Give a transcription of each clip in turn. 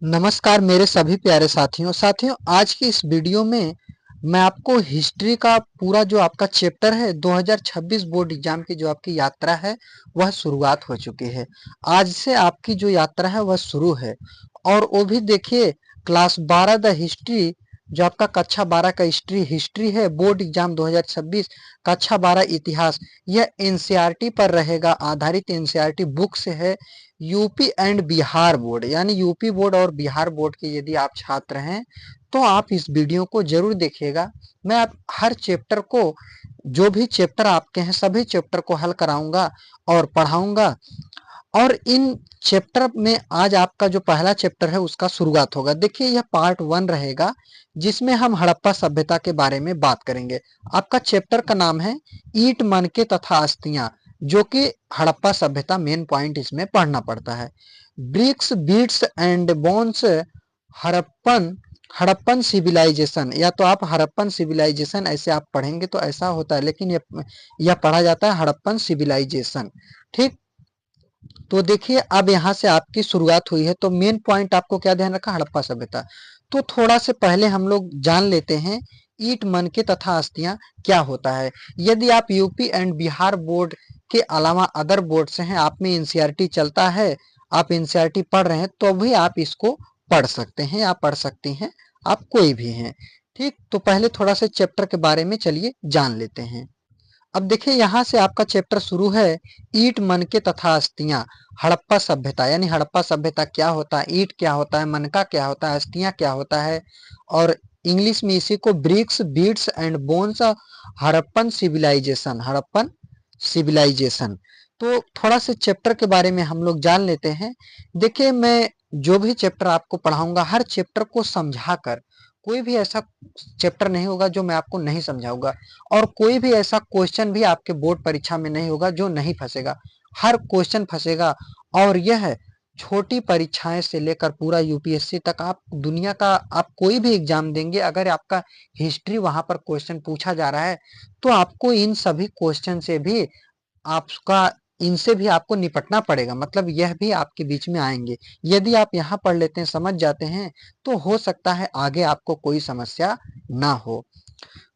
नमस्कार मेरे सभी प्यारे साथियों आज की इस वीडियो में मैं आपको हिस्ट्री का पूरा जो आपका चैप्टर है 2026 बोर्ड एग्जाम की जो आपकी यात्रा है वह शुरुआत हो चुकी है। आज से आपकी जो यात्रा है वह शुरू है और वो भी देखिए क्लास 12 द हिस्ट्री जो आपका कक्षा 12 का हिस्ट्री हिस्ट्री है बोर्ड एग्जाम 2026 कक्षा 12 इतिहास यह एनसीईआरटी पर रहेगा आधारित एनसीईआरटी बुक से है। यूपी एंड बिहार बोर्ड यानी यूपी बोर्ड और बिहार बोर्ड के यदि आप छात्र हैं तो आप इस वीडियो को जरूर देखिएगा। मैं आप हर चैप्टर को जो भी चैप्टर आपके हैं सभी चैप्टर को हल कराऊंगा और पढ़ाऊंगा और इन चैप्टर में आज आपका जो पहला चैप्टर है उसका शुरुआत होगा। देखिए यह पार्ट 1 रहेगा जिसमें हम हड़प्पा सभ्यता के बारे में बात करेंगे। आपका चैप्टर का नाम है ईंट मनके तथा अस्थियां जो कि हड़प्पा सभ्यता मेन पॉइंट इसमें पढ़ना पड़ता है। Bricks beads and bones Harappan Harappan civilisation या तो आप हड़प्पन सिविलाइजेशन ऐसे आप पढ़ेंगे तो ऐसा होता है लेकिन यह पढ़ा जाता है हड़प्पन सिविलाइजेशन। ठीक, तो देखिए अब यहाँ से आपकी शुरुआत हुई है तो मेन पॉइंट आपको क्या ध्यान रखा, हड़प्पा सभ्यता। तो थोड़ा से पहले हम लोग जान लेते हैं ईंट मनके तथा अस्थियां क्या होता है। यदि आप यूपी एंड बिहार बोर्ड के अलावा अदर बोर्ड से हैं, आप में एनसीईआरटी चलता है, आप एनसीईआरटी पढ़ रहे हैं तो भी आप इसको पढ़ सकते हैं या पढ़ सकती हैं, आप कोई भी हैं। ठीक, तो पहले थोड़ा सा चैप्टर के बारे में चलिए जान लेते हैं। अब देखिए यहाँ से आपका चैप्टर शुरू है ईंट मनके तथा अस्थियां हड़प्पा सभ्यता यानी हड़प्पा सभ्यता क्या होता है, ईंट क्या होता है, मनका क्या होता है, अस्थियां क्या होता है और इंग्लिश में इसी को bricks beads and bones Harappan civilisation. तो थोड़ा से चैप्टर के बारे में हम लोग जान लेते हैं। देखिए मैं जो भी चैप्टर आपको पढ़ाऊंगा हर चैप्टर को समझाकर, कोई भी ऐसा चैप्टर नहीं होगा जो मैं आपको नहीं समझाऊंगा और कोई भी ऐसा क्वेश्चन भी आपके बोर्ड परीक्षा में नहीं होगा जो नहीं फंसेगा, हर क्वेश्चन फंसेगा। और यह छोटी परीक्षाएं से लेकर पूरा यूपीएससी तक आप दुनिया का आप कोई भी एग्जाम देंगे, अगर आपका हिस्ट्री वहां पर क्वेश्चन पूछा जा रहा है तो आपको इन सभी क्वेश्चन से भी आपका इनसे भी आपको निपटना पड़ेगा, मतलब यह भी आपके बीच में आएंगे। यदि आप यहाँ पढ़ लेते हैं, समझ जाते हैं तो हो सकता है आगे आपको कोई समस्या ना हो।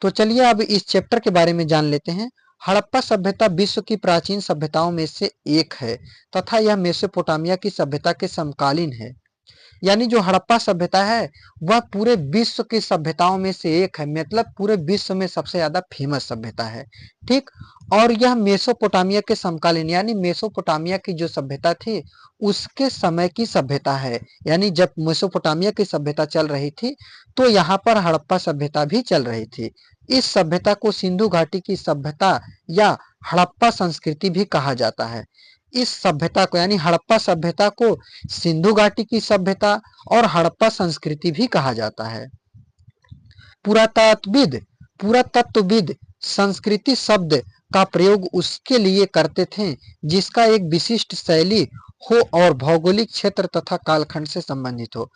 तो चलिए अब इस चैप्टर के बारे में जान लेते हैं। हड़प्पा सभ्यता विश्व की प्राचीन सभ्यताओं में से एक है तथा यह मेसोपोटामिया की सभ्यता के समकालीन है। यानी जो हड़प्पा सभ्यता है वह पूरे विश्व की सभ्यताओं में से एक है, मतलब पूरे विश्व में सबसे ज्यादा फेमस सभ्यता है। ठीक, और यह मेसोपोटामिया के समकालीन यानी मेसोपोटामिया की जो सभ्यता थी उसके समय की सभ्यता है। यानी जब मेसोपोटामिया की सभ्यता चल रही थी तो यहाँ पर हड़प्पा सभ्यता भी चल रही थी। इस सभ्यता को सिंधु घाटी की सभ्यता या हड़प्पा संस्कृति भी कहा जाता है। इस सभ्यता को यानी हड़प्पा सभ्यता को सिंधु घाटी की सभ्यता और हड़प्पा संस्कृति भी कहा जाता है। पुरातत्वविद पुरातत्वविद संस्कृति शब्द का प्रयोग उसके लिए करते थे जिसका एक विशिष्ट शैली हो और भौगोलिक क्षेत्र तथा कालखंड से संबंधित हो।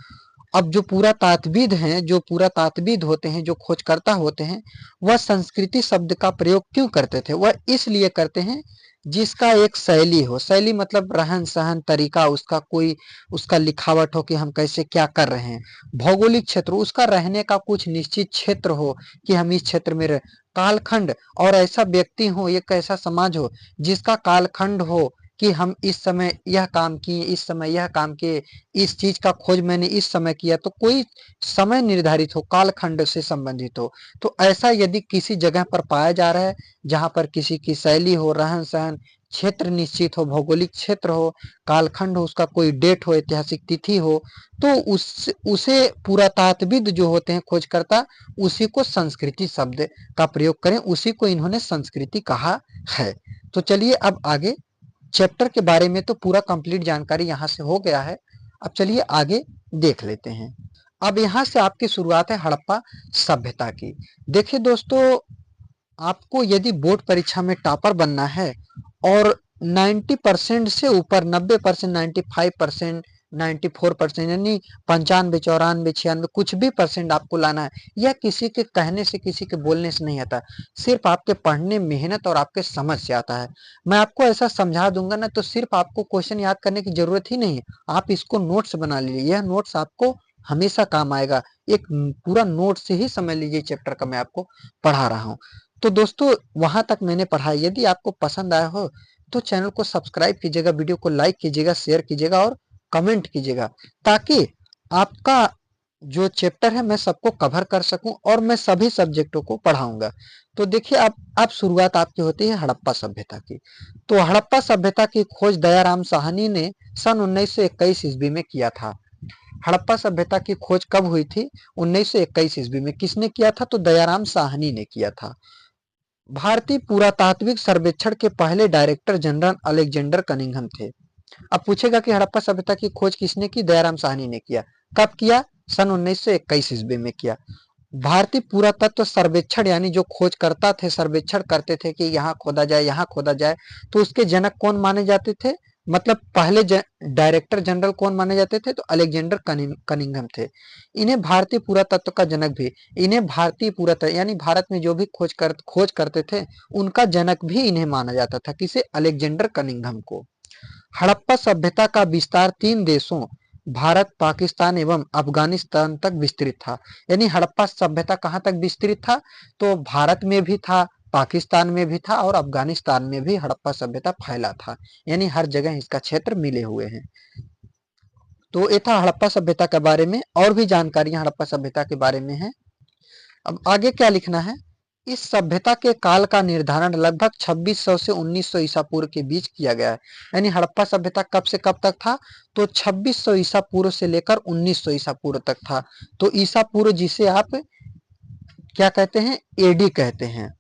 अब जो पुरातात्विद हैं, जो पुरातात्विद होते हैं, जो खोजकर्ता होते हैं, वह संस्कृति शब्द का प्रयोग क्यों करते थे? वह इसलिए करते हैं जिसका एक शैली हो। शैली मतलब रहन सहन तरीका, उसका कोई उसका लिखावट हो कि हम कैसे क्या कर रहे हैं। भौगोलिक क्षेत्र उसका रहने का कुछ निश्चित क्षेत्र हो कि हम इस क्षेत्र में रह। कालखंड और ऐसा व्यक्ति हो, एक ऐसा समाज हो जिसका कालखंड हो कि हम इस समय यह काम किए, इस समय यह काम किए, इस चीज का खोज मैंने इस समय किया, तो कोई समय निर्धारित हो, कालखंड से संबंधित हो। तो ऐसा यदि किसी जगह पर पाया जा रहा है जहां पर किसी की शैली हो, रहन सहन, क्षेत्र निश्चित हो, भौगोलिक क्षेत्र हो, कालखंड हो, उसका कोई डेट हो, ऐतिहासिक तिथि हो, तो उसे पुरातात्विद जो होते हैं खोजकर्ता उसी को संस्कृति शब्द का प्रयोग करें, उसी को इन्होंने संस्कृति कहा है। तो चलिए अब आगे चैप्टर के बारे में तो पूरा कंप्लीट जानकारी यहाँ से हो गया है। अब चलिए आगे देख लेते हैं। अब यहाँ से आपकी शुरुआत है हड़प्पा सभ्यता की। देखिए दोस्तों, आपको यदि बोर्ड परीक्षा में टॉपर बनना है और 90% से ऊपर 90%, 95% 94% यानी 95, 94, 96 कुछ भी परसेंट आपको लाना है। यह किसी के कहने से, किसी के बोलने से नहीं आता, सिर्फ आपके पढ़ने, मेहनत और आपके समझ से आता है। मैं आपको ऐसा समझा दूंगा ना, तो सिर्फ आपको क्वेश्चन याद करने की जरूरत ही नहीं है, आप इसको नोट्स बना लीजिए। यह नोट्स आपको हमेशा काम आएगा। एक पूरा नोट से ही समझ लीजिए चैप्टर का मैं आपको पढ़ा रहा हूँ। तो दोस्तों, वहां तक मैंने पढ़ाई। यदि आपको पसंद आया हो तो चैनल को सब्सक्राइब कीजिएगा, वीडियो को लाइक कीजिएगा, शेयर कीजिएगा और कमेंट कीजिएगा, ताकि आपका जो चैप्टर है मैं सबको कवर कर सकूं और मैं सभी सब्जेक्टों को पढ़ाऊंगा। तो देखिए, अब शुरुआत आपकी होती है हड़प्पा सभ्यता की। तो हड़प्पा सभ्यता की खोज दयाराम साहनी ने सन 1921 ईस्वी में किया था। हड़प्पा सभ्यता की खोज कब हुई थी? 1921 ईस्वी में। किसने किया था? तो दयाराम साहनी ने किया था। भारतीय पुरातात्विक सर्वेक्षण के पहले डायरेक्टर जनरल अलेक्जेंडर कनिंघम थे। अब पूछेगा कि हड़प्पा सभ्यता की खोज किसने की? दयाराम साहनी ने किया। कब किया? सन 1921 ईस्वी में किया। भारतीय पुरातत्व सर्वेक्षण यानी जो खोज करता थे, सर्वेक्षण करते थे कि यहाँ खोदा जाए, यहाँ खोदा जाए, तो उसके जनक कौन माने जाते थे? मतलब पहले डायरेक्टर जनरल कौन माने जाते थे? तो अलेक्जेंडर कनिंघम थे। इन्हें भारतीय पुरातत्व का जनक भी, इन्हें भारतीय पुरातत्व यानी भारत में जो भी खोज करते थे उनका जनक भी इन्हें माना जाता था। किसे? अलेक्जेंडर कनिंघम को। हड़प्पा सभ्यता का विस्तार 3 देशों भारत, पाकिस्तान एवं अफगानिस्तान तक विस्तृत था। यानी हड़प्पा सभ्यता कहाँ तक विस्तृत था? तो भारत में भी था, पाकिस्तान में भी था और अफगानिस्तान में भी हड़प्पा सभ्यता फैला था। यानी हर जगह इसका क्षेत्र मिले हुए हैं। तो ये था हड़प्पा सभ्यता के बारे में। और भी जानकारियां हड़प्पा सभ्यता के बारे में है। अब आगे क्या लिखना है? इस सभ्यता के काल का निर्धारण लगभग 2600 से 1900 ईसा पूर्व के बीच किया गया है। यानी हड़प्पा सभ्यता कब से कब तक था? तो 2600 ईसा पूर्व से लेकर 1900 ईसा पूर्व तक था। तो ईसा पूर्व जिसे आप क्या कहते हैं? एडी कहते हैं।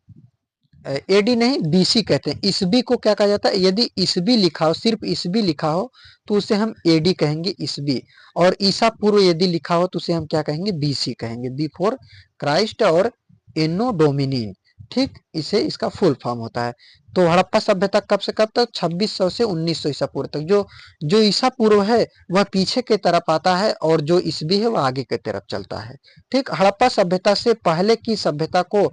एडी नहीं, बीसी कहते हैं। ईसवी को क्या कहा जाता है? यदि ईसवी लिखा हो, सिर्फ ईसवी लिखा हो तो उसे हम एडी कहेंगे, ईसवी। और ईसा पूर्व यदि लिखा हो तो उसे हम क्या कहेंगे? बीसी कहेंगे, बिफोर क्राइस्ट और एनो डोमिनी। ठीक, इसे इसका फुल फॉर्म होता है। तो हड़प्पा सभ्यता कब से कब तक? 2600 से 1900 ईसा पूर्व तक। जो ईसा पूर्व है वह पीछे की तरफ आता है और जो ईसवी है वह आगे की तरफ चलता है। ठीक, हड़प्पा सभ्यता से पहले की सभ्यता को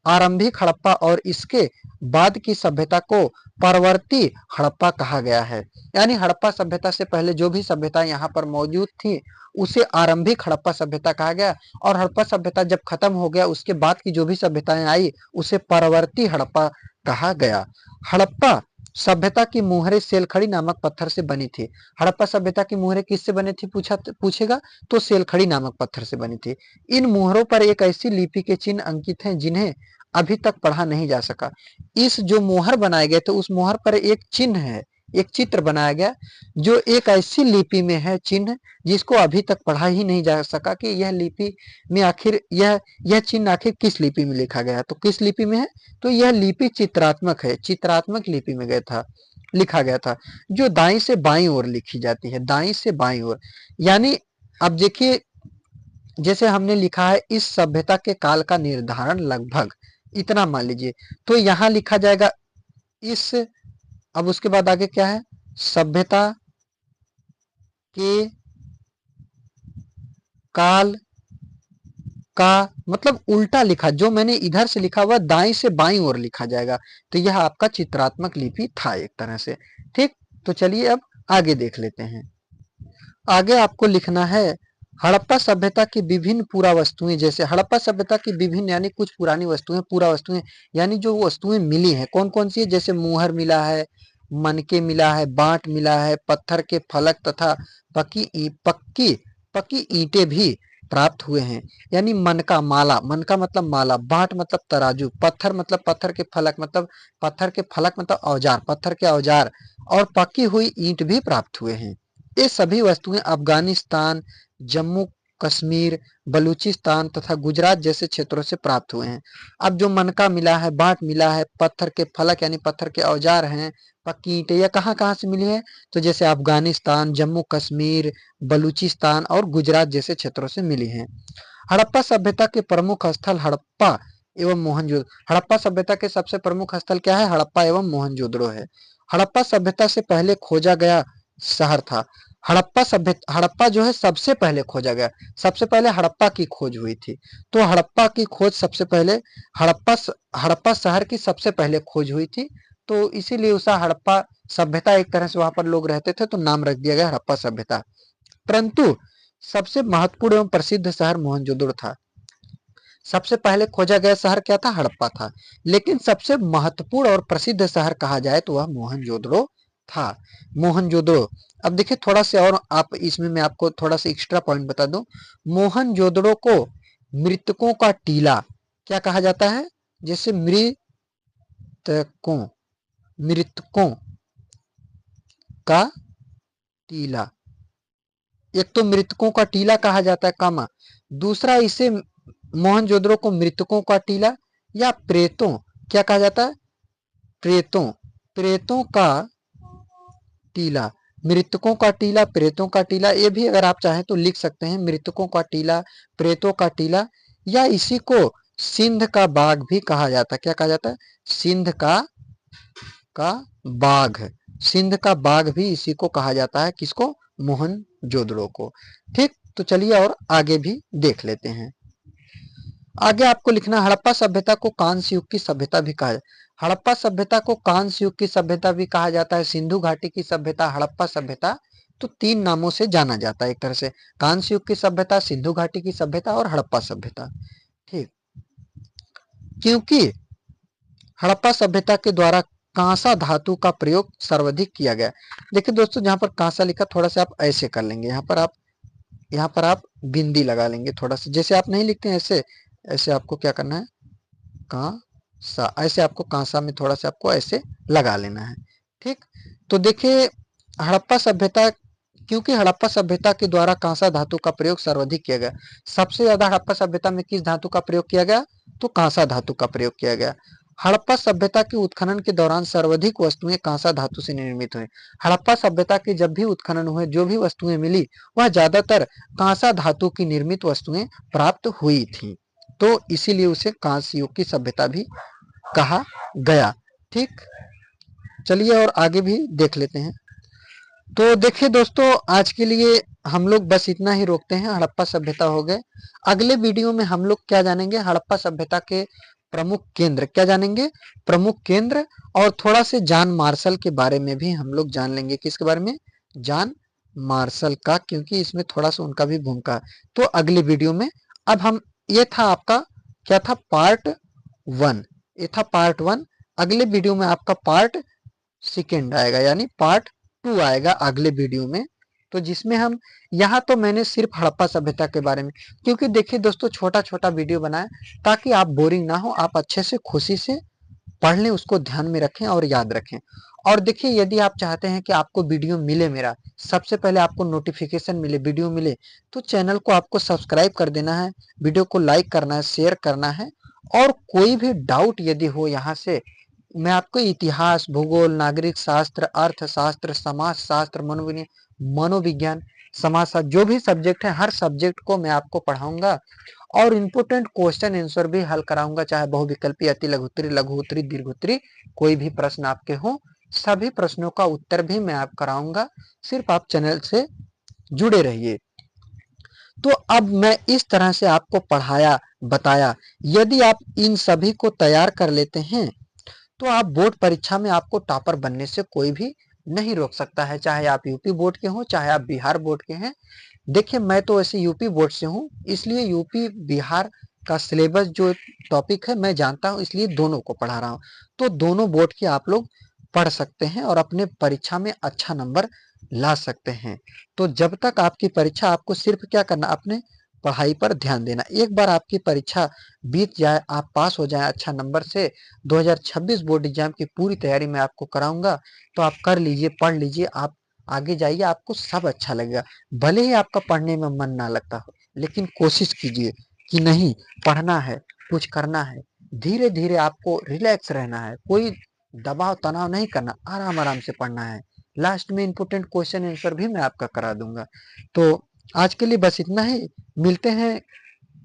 आरंभिक हड़प्पा और इसके बाद की सभ्यता को परवर्ती हड़प्पा कहा गया है। यानी हड़प्पा सभ्यता से पहले जो भी सभ्यता यहाँ पर मौजूद थी उसे आरंभिक हड़प्पा सभ्यता कहा गया, और हड़प्पा सभ्यता जब खत्म हो गया उसके बाद की जो भी सभ्यताएं आई उसे परवर्ती हड़प्पा कहा गया। हड़प्पा सभ्यता की मुहरें सेलखड़ी नामक पत्थर से बनी थी। हड़प्पा सभ्यता की मुहरें किससे बनी थी पूछेगा तो सेलखड़ी नामक पत्थर से बनी थी। इन मुहरों पर एक ऐसी लिपि के चिन्ह अंकित हैं जिन्हें अभी तक पढ़ा नहीं जा सका। इस जो मोहर बनाए गए थे उस मोहर पर एक चिन्ह है, एक चित्र बनाया गया जो एक ऐसी लिपि में है, चिन्ह जिसको अभी तक पढ़ा ही नहीं जा सका कि यह लिपि में आखिर यह चिन्ह आखिर किस लिपि में लिखा गया है। तो किस लिपि में है? तो यह लिपि चित्रात्मक है, चित्रात्मक लिपि में लिखा गया था, जो दाई से बाई ओर लिखी जाती है, दाई से बाई ओर। यानी अब देखिए, जैसे हमने लिखा है इस सभ्यता के काल का निर्धारण लगभग, इतना मान लीजिए, तो यहां लिखा जाएगा इस। अब उसके बाद आगे क्या है? सभ्यता के काल का मतलब उल्टा लिखा, जो मैंने इधर से लिखा हुआ दाएं से बाईं ओर लिखा जाएगा। तो यह आपका चित्रात्मक लिपि था एक तरह से। ठीक, तो चलिए अब आगे देख लेते हैं। आगे आपको लिखना है हड़प्पा सभ्यता की विभिन्न पुरा वस्तुएं। जैसे हड़प्पा सभ्यता की विभिन्न यानी कुछ पुरानी वस्तुएं, पुरा वस्तुएं यानी जो वस्तुएं मिली हैं कौन कौन सी है? जैसे मुहर मिला है, मनके मिला है, बांट मिला है, पत्थर के फलक तथा पक्की पक्की ईंटें भी प्राप्त हुए हैं। यानी मनका माला, मनका मतलब माला, बांट मतलब तराजू, पत्थर मतलब पत्थर के फलक मतलब औजार, पत्थर के औजार, और पकी हुई ईंट भी प्राप्त हुए हैं। ये सभी वस्तुएं अफगानिस्तान, जम्मू कश्मीर, बलूचिस्तान तथा गुजरात जैसे क्षेत्रों से प्राप्त हुए हैं। अब जो मनका मिला है, बांट मिला है, पत्थर के फलक यानी पत्थर के औजार हैं, पक्की ईंटें, यह कहाँ कहाँ से मिली है? तो जैसे अफगानिस्तान, जम्मू कश्मीर, बलूचिस्तान और गुजरात जैसे क्षेत्रों से मिली हैं। हड़प्पा सभ्यता के प्रमुख स्थल हड़प्पा एवं मोहनजोदड़ो। हड़प्पा सभ्यता के सबसे प्रमुख स्थल क्या है? हड़प्पा एवं मोहनजोदड़ो है। हड़प्पा सभ्यता से पहले खोजा गया शहर था। हड़प्पा जो है सबसे पहले खोजा गया। सबसे पहले हड़प्पा की खोज हुई थी। तो हड़प्पा की खोज सबसे पहले हड़प्पा शहर की सबसे पहले खोज हुई थी। तो इसीलिए उसे हड़प्पा सभ्यता, एक तरह से वहां पर लोग रहते थे तो नाम रख दिया गया हड़प्पा सभ्यता। परंतु सबसे महत्वपूर्ण एवं प्रसिद्ध शहर मोहनजोदड़ो था। सबसे पहले खोजा गया शहर क्या था? हड़प्पा था। लेकिन सबसे महत्वपूर्ण और प्रसिद्ध शहर कहा जाए तो वह मोहनजोदड़ो था। मोहनजोदड़ो। अब देखिए थोड़ा सा और आप इसमें मैं आपको थोड़ा सा एक्स्ट्रा पॉइंट बता दूं। मोहनजोदड़ो को मृतकों का टीला क्या कहा जाता है? जैसे मृतकों का टीला। एक तो मृतकों का टीला कहा जाता है कामा, दूसरा इसे मोहनजोदड़ो को मृतकों का टीला या प्रेतों क्या कहा जाता है? प्रेतों प्रेतों का टीला। मृतकों का टीला, प्रेतों का टीला, ये भी अगर आप चाहें तो लिख सकते हैं, मृतकों का टीला, प्रेतों का टीला, या इसी को सिंध का बाघ भी कहा जाता है। क्या कहा जाता है? सिंध का बाघ। सिंध का बाघ भी इसी को कहा जाता है। किसको? मोहनजोदड़ो को। ठीक, तो चलिए और आगे भी देख लेते हैं। आगे आपको लिखना, हड़प्पा सभ्यता को कांस्य युग की सभ्यता भी कहा जाता है। हड़प्पा सभ्यता को कांस्य युग की सभ्यता भी कहा जाता है, सिंधु घाटी की सभ्यता, हड़प्पा सभ्यता। तो तीन नामों से जाना जाता है एक तरह से, कांस्य युग की सभ्यता, सिंधु घाटी की सभ्यता और हड़प्पा सभ्यता। ठीक, क्योंकि हड़प्पा सभ्यता के द्वारा कांसा धातु का प्रयोग सर्वाधिक किया गया। देखिए दोस्तों, जहां पर कांसा लिखा थोड़ा सा आप ऐसे कर लेंगे, यहाँ पर आप बिंदी लगा लेंगे थोड़ा सा, जैसे आप नहीं लिखते हैं ऐसे, ऐसे आपको क्या करना है? कांसा, ऐसे आपको कांसा में थोड़ा सा आपको ऐसे लगा लेना है। ठीक, तो देखिए हड़प्पा सभ्यता, क्योंकि हड़प्पा सभ्यता के द्वारा कांसा धातु का प्रयोग सर्वाधिक किया गया। सबसे ज्यादा हड़प्पा सभ्यता में किस धातु का प्रयोग किया गया? तो कांसा धातु का प्रयोग किया गया। हड़प्पा सभ्यता के उत्खनन के दौरान सर्वाधिक वस्तुएं कांसा धातु से निर्मित हुई। हड़प्पा सभ्यता के जब भी उत्खनन हुए, जो भी वस्तुएं मिली वह ज्यादातर कांसा धातु की निर्मित वस्तुएं प्राप्त हुई थी। तो इसीलिए उसे कांस्य युग की सभ्यता भी कहा गया। ठीक, चलिए और आगे भी देख लेते हैं। तो देखिए दोस्तों, आज के लिए हम लोग बस इतना ही रोकते हैं, हड़प्पा सभ्यता हो गए। अगले वीडियो में हम लोग क्या जानेंगे? हड़प्पा सभ्यता के प्रमुख केंद्र क्या जानेंगे? प्रमुख केंद्र, और थोड़ा से जॉन मार्शल के बारे में भी हम लोग जान लेंगे। किसके बारे में? जॉन मार्शल का, क्योंकि इसमें थोड़ा सा उनका भी भूमिका है। तो अगले वीडियो में, अब हम, ये था आपका क्या था? पार्ट 1। ये था पार्ट 1। अगले वीडियो में आपका पार्ट सेकेंड आएगा, यानी पार्ट 2 आएगा अगले वीडियो में। तो जिसमें हम, यहाँ तो मैंने सिर्फ हड़प्पा सभ्यता के बारे में, क्योंकि देखिए दोस्तों छोटा छोटा वीडियो बनाए ताकि आप बोरिंग ना हो, आप अच्छे से खुशी से पढ़ लें, उसको ध्यान में रखें और याद रखें। और देखिए यदि आप चाहते हैं कि आपको वीडियो मिले, मेरा सबसे पहले आपको नोटिफिकेशन मिले, वीडियो मिले, तो चैनल को आपको सब्सक्राइब कर देना है, वीडियो को लाइक करना है, शेयर करना है। और कोई भी डाउट यदि हो, यहाँ से मैं आपको इतिहास, भूगोल, नागरिक शास्त्र, अर्थशास्त्र, समाज शास्त्र, मनोविज्ञान, समाजशास्त्र, जो भी सब्जेक्ट है हर सब्जेक्ट को मैं आपको पढ़ाऊंगा और इम्पोर्टेंट क्वेश्चन आंसर भी हल कराऊंगा, चाहे बहुविकल्पी, अति लघुत्तरी, लघुत्तरी, दीर्घोत्तरी, कोई भी प्रश्न आपके हो, सभी प्रश्नों का उत्तर भी मैं आप कराऊंगा। सिर्फ आप चैनल से जुड़े रहिए। तो अब मैं इस तरह से आपको पढ़ाया, बताया। यदि आप इन सभी को तैयार कर लेते हैं तो आप बोर्ड परीक्षा में, आपको टॉपर बनने से कोई भी नहीं रोक सकता है, चाहे आप यूपी बोर्ड के हो, चाहे आप बिहार बोर्ड के हैं। देखिए मैं तो ऐसे यूपी बोर्ड से हूँ, इसलिए यूपी बिहार का सिलेबस जो टॉपिक है मैं जानता हूँ, इसलिए दोनों को पढ़ा रहा हूँ। तो दोनों बोर्ड के आप लोग पढ़ सकते हैं और अपने परीक्षा में अच्छा नंबर ला सकते हैं। तो जब तक आपकी परीक्षा, आपको सिर्फ क्या करना, अपने पढ़ाई पर ध्यान देना। एक बार आपकी परीक्षा बीत जाए, आप पास हो जाए अच्छा नंबर से, 2026 बोर्ड एग्जाम की पूरी तैयारी मैं आपको कराऊंगा। तो आप कर लीजिए, पढ़ लीजिए, आप आगे जाइए, आपको सब अच्छा लगेगा। भले ही आपका पढ़ने में मन ना लगता हो, लेकिन कोशिश कीजिए कि नहीं, पढ़ना है, कुछ करना है। धीरे धीरे आपको रिलैक्स रहना है, कोई दबाव तनाव नहीं करना, आराम आराम से पढ़ना है। लास्ट में इंपोर्टेंट क्वेश्चन आंसर भी मैं आपका करा दूंगा। तो आज के लिए बस इतना ही, मिलते हैं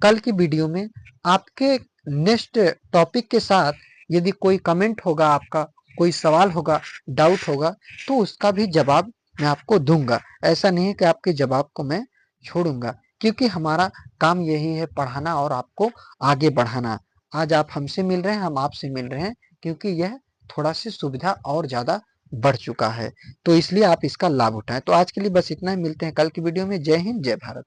कल की वीडियो में आपके नेक्स्ट टॉपिक के साथ। यदि कोई कमेंट होगा, आपका कोई सवाल होगा, डाउट होगा, तो उसका भी जवाब मैं आपको दूंगा। ऐसा नहीं है कि आपके जवाब को मैं छोड़ूंगा, क्योंकि हमारा काम यही है पढ़ाना और आपको आगे बढ़ाना। आज आप हमसे मिल रहे हैं, हम आपसे मिल रहे हैं, क्योंकि यह थोड़ा सी सुविधा और ज़्यादा बढ़ चुका है, तो इसलिए आप इसका लाभ उठाएं। तो आज के लिए बस इतना ही, मिलते हैं कल की वीडियो में। जय हिंद, जय भारत।